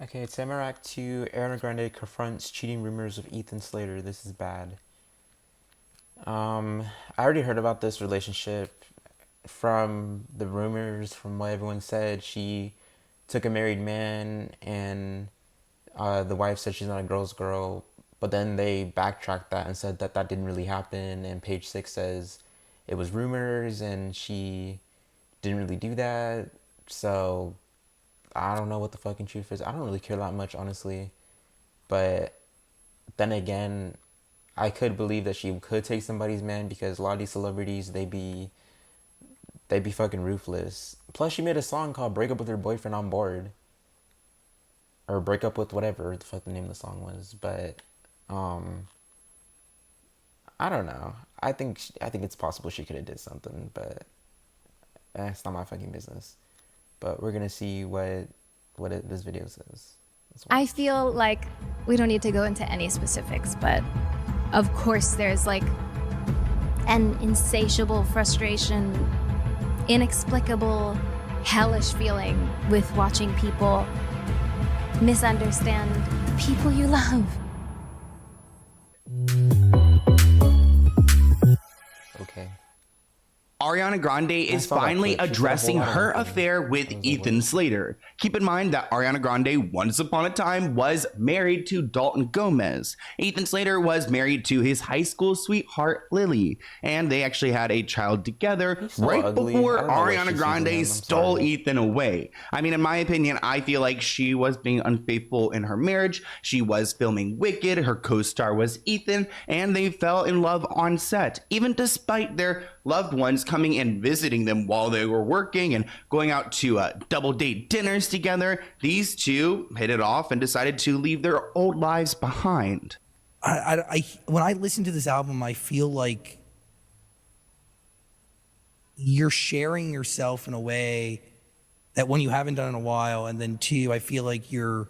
Okay, Tamarack 2, Ariana Grande confronts cheating rumors of Ethan Slater. This is bad. I already heard about this relationship from the rumors, from what everyone said. She took a married man, and the wife said she's not a girl's girl. But then they backtracked that and said that that didn't really happen. And page 6 says it was rumors and she didn't really do that. So I don't know what the fucking truth is. I don't really care that much, honestly. But then again, I could believe that she could take somebody's man because a lot of these celebrities, they be fucking ruthless. Plus, she made a song called "Break Up with Your Boyfriend on Board," or "Break Up with" whatever the fuck the name of the song was. But I don't know. I think it's possible she could have did something, but it's not my fucking business. But we're gonna see what this video says. I feel like we don't need to go into any specifics, but of course there's like an insatiable frustration, inexplicable, hellish feeling with watching people misunderstand people you love. Okay. Ariana Grande is finally addressing her affair with Ethan Slater. Keep in mind that Ariana Grande once upon a time was married to Dalton Gomez. Ethan Slater was married to his high school sweetheart Lily, and they actually had a child together right before Ariana Grande stole Ethan away. I mean, in my opinion, I feel like she was being unfaithful in her marriage. She was filming Wicked, her co-star was Ethan, and they fell in love on set, even despite their loved ones coming and visiting them while they were working and going out to double date dinners together. These two hit it off and decided to leave their old lives behind. When I listen to this album, I feel like you're sharing yourself in a way that one, you haven't done in a while, and then two, I feel like you're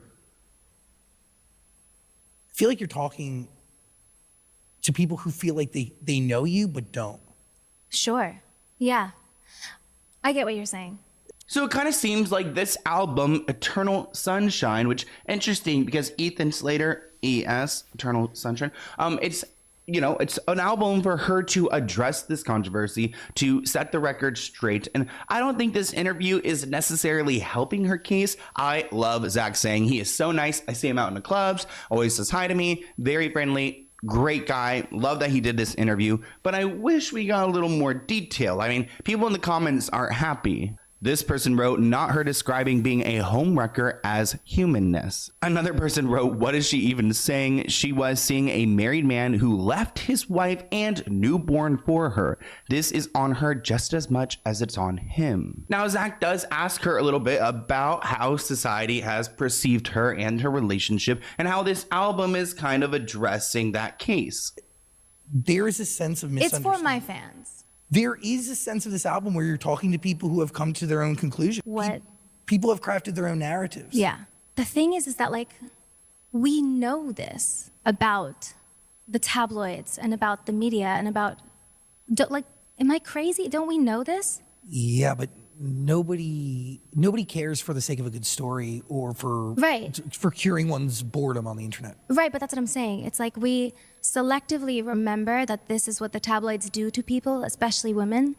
talking to people who feel like they know you but don't. Sure. Yeah. I get what you're saying. So it kind of seems like this album, Eternal Sunshine, which interesting because Ethan Slater, ES, Eternal Sunshine, it's an album for her to address this controversy, to set the record straight. And I don't think this interview is necessarily helping her case. I love Zach saying he is so nice. I see him out in the clubs, always says hi to me, very friendly. Great guy. Love that he did this interview, but I wish we got a little more detail. I mean, people in the comments aren't happy. This person wrote, not her describing being a homewrecker as humanness. Another person wrote, what is she even saying? She was seeing a married man who left his wife and newborn for her. This is on her just as much as it's on him. Now, Zach does ask her a little bit about how society has perceived her and her relationship and how this album is kind of addressing that case. There is a sense of misunderstanding. It's for my fans. There is a sense of this album where you're talking to people who have come to their own conclusion. What? People have crafted their own narratives. Yeah. The thing is that like, we know this about the tabloids and about the media and about, am I crazy? Don't we know this? Yeah, but nobody cares for the sake of a good story or for curing one's boredom on the internet. Right, but that's what I'm saying. It's like we selectively remember that this is what the tabloids do to people, especially women.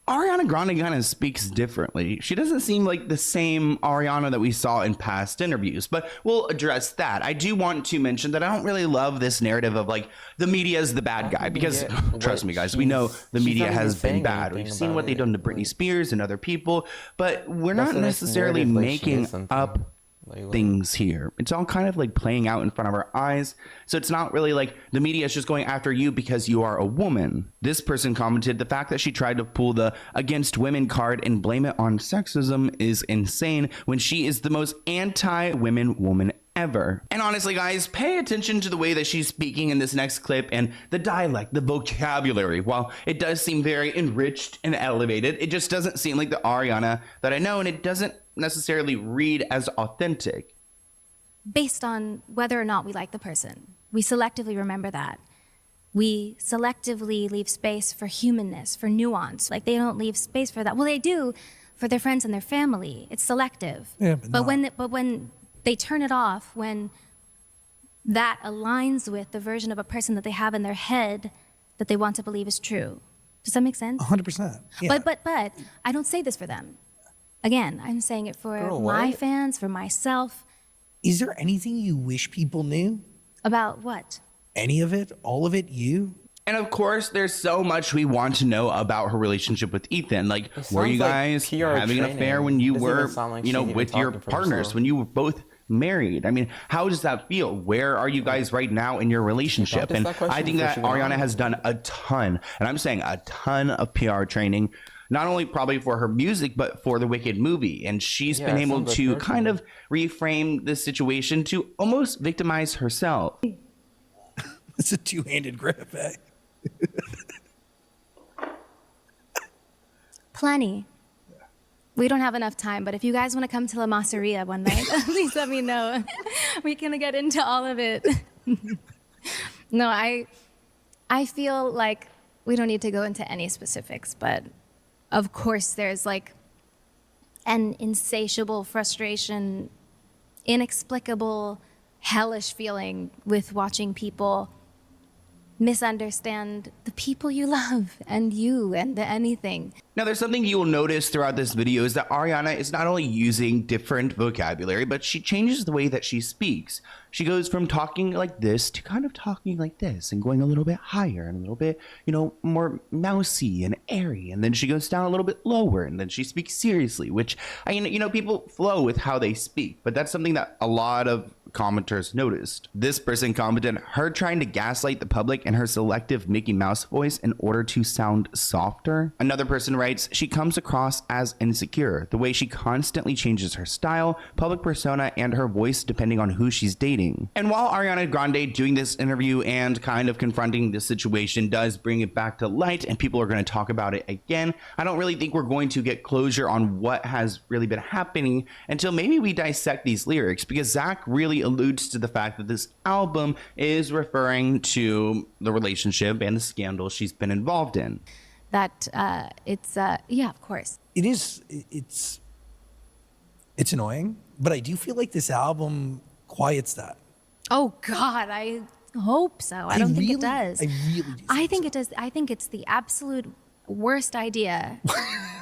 Ariana Grande kind of speaks differently. She doesn't seem like the same Ariana that we saw in past interviews, but we'll address that. I do want to mention that I don't really love this narrative of like the media is the bad guy because trust me guys, we know the media has been bad. We've seen what they've done to Britney Spears and other people, but we're not necessarily making up things here. It's all kind of like playing out in front of our eyes. So it's not really like the media is just going after you because you are a woman. This person commented, the fact that she tried to pull the against women card and blame it on sexism is insane when she is the most anti-women woman ever. And honestly guys, pay attention to the way that she's speaking in this next clip and the dialect, the vocabulary. While it does seem very enriched and elevated, it just doesn't seem like the Ariana that I know, and it doesn't necessarily read as authentic. Based on whether or not we like the person. We selectively remember that. We selectively leave space for humanness, for nuance. Like they don't leave space for that. Well, they do for their friends and their family. It's selective. Yeah, but when they turn it off when that aligns with the version of a person that they have in their head that they want to believe is true. Does that make sense? 100%. Yeah. But I don't say this for them. Again, I'm saying it for my fans, for myself. Is there anything you wish people knew? About what? Any of it? All of it? You? And of course, there's so much we want to know about her relationship with Ethan. Like, were you guys having an affair when you were, you know, with your partners, when you were both married? I mean, how does that feel? Where are you guys right now in your relationship? And I think that Ariana has done a ton, and I'm saying a ton of PR training, not only probably for her music, but for the Wicked movie. And she's been able to kind of reframe this situation to almost victimize herself. It's a two-handed grip, eh? Plenty. We don't have enough time, but if you guys want to come to La Masseria one night, please let me know. We can get into all of it. No, I feel like we don't need to go into any specifics, but of course there's like an insatiable frustration, inexplicable, hellish feeling with watching people misunderstand the people you love and you and anything. Now, there's something you will notice throughout this video is that Ariana is not only using different vocabulary, but she changes the way that she speaks. She goes from talking like this to kind of talking like this and going a little bit higher and a little bit, you know, more mousy and airy. And then she goes down a little bit lower and then she speaks seriously, which, I mean, you know, people flow with how they speak, but that's something that a lot of commenters noticed. This person commented, her trying to gaslight the public and her selective Mickey Mouse voice in order to sound softer. Another person writes, she comes across as insecure. The way she constantly changes her style, public persona, and her voice depending on who she's dating. And while Ariana Grande doing this interview and kind of confronting this situation does bring it back to light and people are going to talk about it again, I don't really think we're going to get closure on what has really been happening until maybe we dissect these lyrics, because Zach really alludes to the fact that this album is referring to the relationship and the scandal she's been involved in. That yeah, of course. It is, it's annoying, but I do feel like this album quiets that. Oh God, I hope so. I don't think it does. I really do. I think it does. I think it's the absolute worst idea.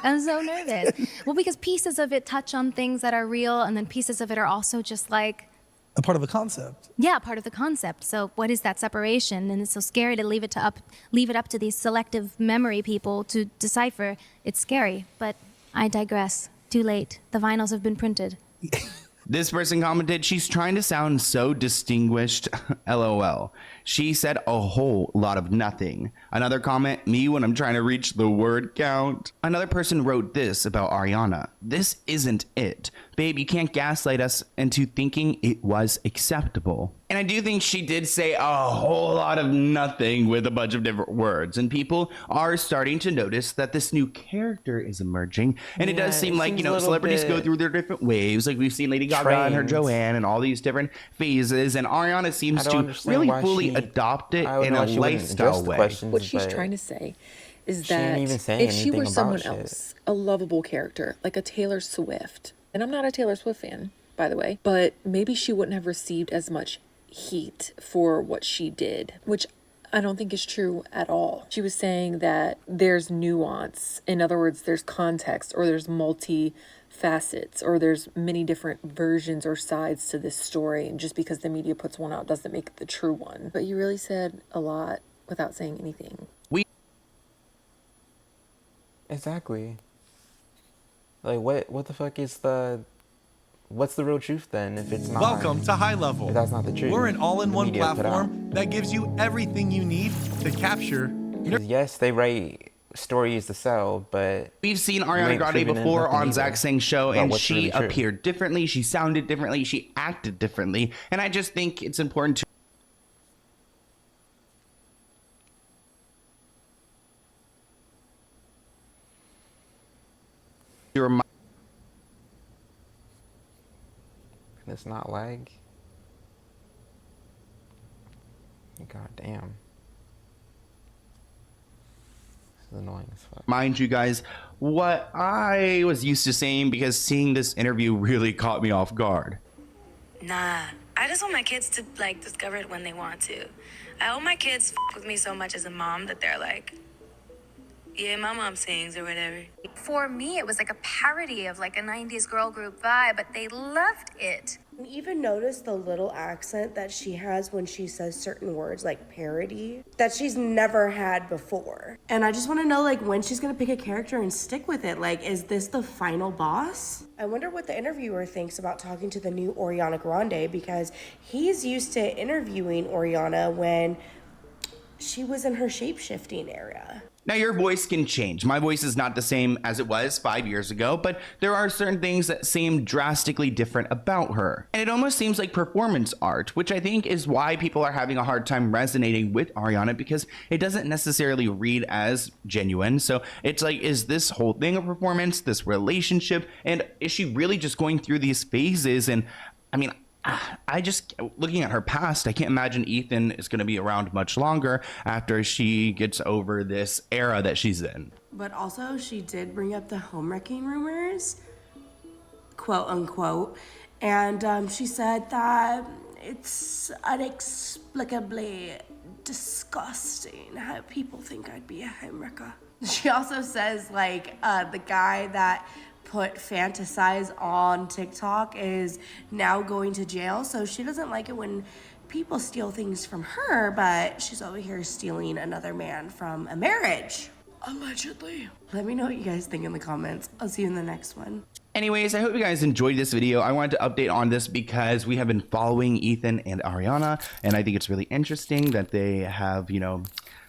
I'm so nervous. Well, because pieces of it touch on things that are real, and then pieces of it are also just like a part of a concept. Yeah, part of the concept. So what is that separation? And it's so scary to leave it up to these selective memory people to decipher. It's scary, but I digress. Too late. The vinyls have been printed. This person commented, she's trying to sound so distinguished, LOL. She said a whole lot of nothing. Another comment, me when I'm trying to reach the word count. Another person wrote this about Ariana. This isn't it. Babe, you can't gaslight us into thinking it was acceptable. And I do think she did say a whole lot of nothing with a bunch of different words. And people are starting to notice that this new character is emerging. And it does seem like, you know, celebrities go through their different waves. Like we've seen Lady Gaga and her Joanne and all these different phases. And Ariana seems to really fully adopt it in a lifestyle way. What she's trying to say is that if she were someone else, a lovable character, like a Taylor Swift, and I'm not a Taylor Swift fan, by the way, but maybe she wouldn't have received as much heat for what she did, which I don't think is true at all. She was saying that there's nuance. In other words, there's context, or there's multi-facets, or there's many different versions or sides to this story. And just because the media puts one out doesn't make it the true one. But you really said a lot without saying anything. Exactly. Like, what the fuck is what's the real truth then if it's not? Welcome to High Level. If that's not the truth. We're an all-in-one platform that gives you everything you need to capture. Yes, they write stories to sell, but we've seen Ariana Grande before on Zach Sing's show, and she appeared differently, she sounded differently, she acted differently, and I just think it's important to remind. Can this not lag? God damn. This is annoying as fuck. Mind you guys, what I was used to saying, because seeing this interview really caught me off guard. Nah, I just want my kids to like discover it when they want to. I hope my kids with me so much as a mom that they're like, yeah, my mom sings or whatever. For me, it was like a parody of like a 90s girl group vibe, but they loved it. Even notice the little accent that she has when she says certain words, like parody, that she's never had before. And I just want to know, like, when she's gonna pick a character and stick with it. Like, is this the final boss? I wonder what the interviewer thinks about talking to the new Ariana Grande, because he's used to interviewing Ariana when she was in her shape-shifting era. Now, your voice can change. My voice is not the same as it was 5 years ago, but there are certain things that seem drastically different about her. And it almost seems like performance art, which I think is why people are having a hard time resonating with Ariana, because it doesn't necessarily read as genuine. So it's like, is this whole thing a performance, this relationship? And is she really just going through these phases? And I mean, I just, looking at her past, I can't imagine Ethan is going to be around much longer after she gets over this era that she's in. But also, she did bring up the homewrecking rumors, quote unquote, and she said that it's inexplicably disgusting how people think I'd be a homewrecker. She also says, like, the guy that put fantasize on TikTok is now going to jail, so she doesn't like it when people steal things from her, but she's over here stealing another man from a marriage, allegedly. Let me know what you guys think in the comments. I'll see you in the next one. Anyways, I hope you guys enjoyed this video. I wanted to update on this because we have been following Ethan and Ariana, and I think it's really interesting that they have,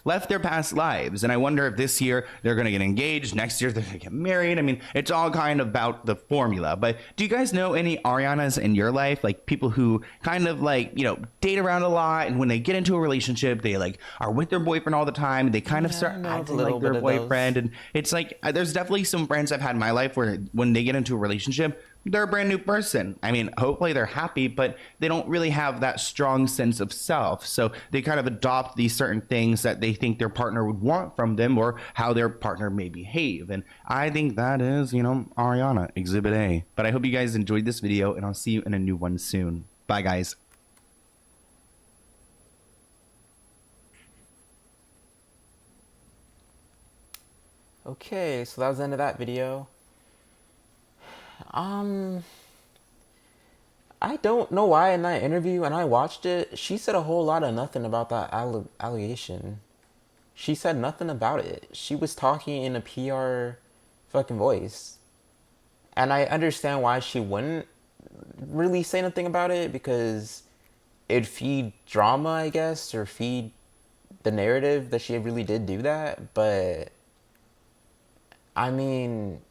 left their past lives. And I wonder if this year they're going to get engaged, next year they're going to get married. I mean, it's all kind of about the formula. But do you guys know any Arianas in your life? Like people who kind of like, date around a lot, and when they get into a relationship, they like are with their boyfriend all the time. They kind of start acting like their boyfriend. And it's like, there's definitely some friends I've had in my life where when they get into a relationship, they're a brand new person. I mean, hopefully they're happy, but they don't really have that strong sense of self. So they kind of adopt these certain things that they think their partner would want from them, or how their partner may behave. And I think that is, Ariana, Exhibit A. But I hope you guys enjoyed this video, and I'll see you in a new one soon. Bye, guys. Okay, so that was the end of that video. I don't know why in that interview, and I watched it, she said a whole lot of nothing about that allegation. She said nothing about it. She was talking in a PR fucking voice. And I understand why she wouldn't really say nothing about it, because it'd feed drama, I guess, or feed the narrative that she really did do that. But I mean,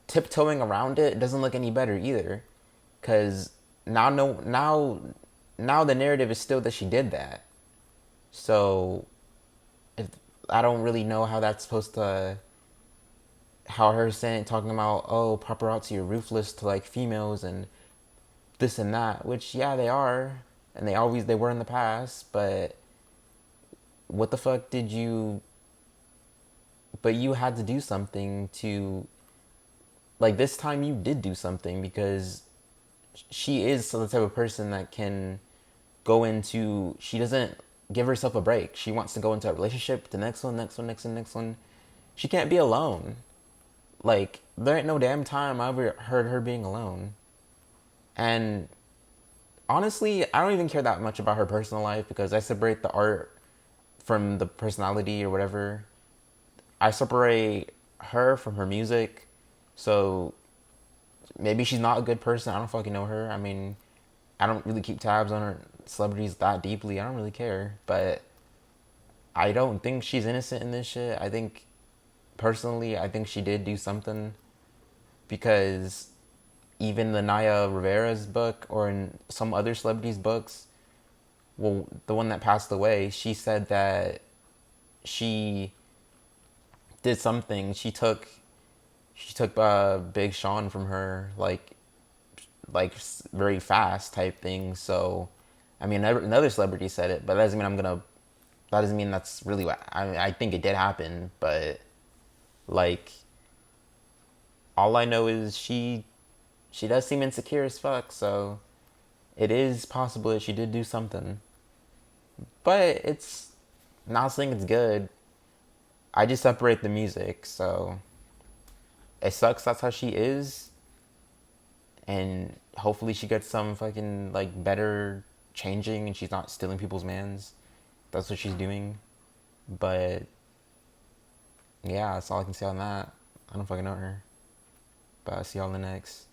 tiptoeing around it doesn't look any better either, because now the narrative is still that she did that. So I don't really know how that's supposed to, how her talking about, oh, paparazzi are ruthless to like females and this and that, which yeah, they are, and they were in the past, but what the fuck did you, but you had to do something to, like, this time you did do something, because she is the type of person that can go into, she doesn't give herself a break. She wants to go into a relationship, the next one, next one, next one, next one. She can't be alone. Like, there ain't no damn time I ever heard her being alone. And honestly, I don't even care that much about her personal life, because I separate the art from the personality or whatever. I separate her from her music. So maybe she's not a good person. I don't fucking know her. I mean, I don't really keep tabs on her celebrities that deeply. I don't really care. But I don't think she's innocent in this shit. I think, personally, I think she did do something, because even the Naya Rivera's book, or in some other celebrities' books, well, the one that passed away, she said that she did something. She took Big Sean from her, like very fast type thing. So, I mean, another celebrity said it, but that doesn't mean that's really what, I think it did happen, but, like, all I know is she does seem insecure as fuck, so it is possible that she did do something. But it's not saying it's good. I just separate the music, so it sucks that's how she is. And hopefully she gets some fucking like better changing and she's not stealing people's mans. That's what she's doing. But yeah, that's all I can say on that. I don't fucking know her. But I'll see y'all in the next.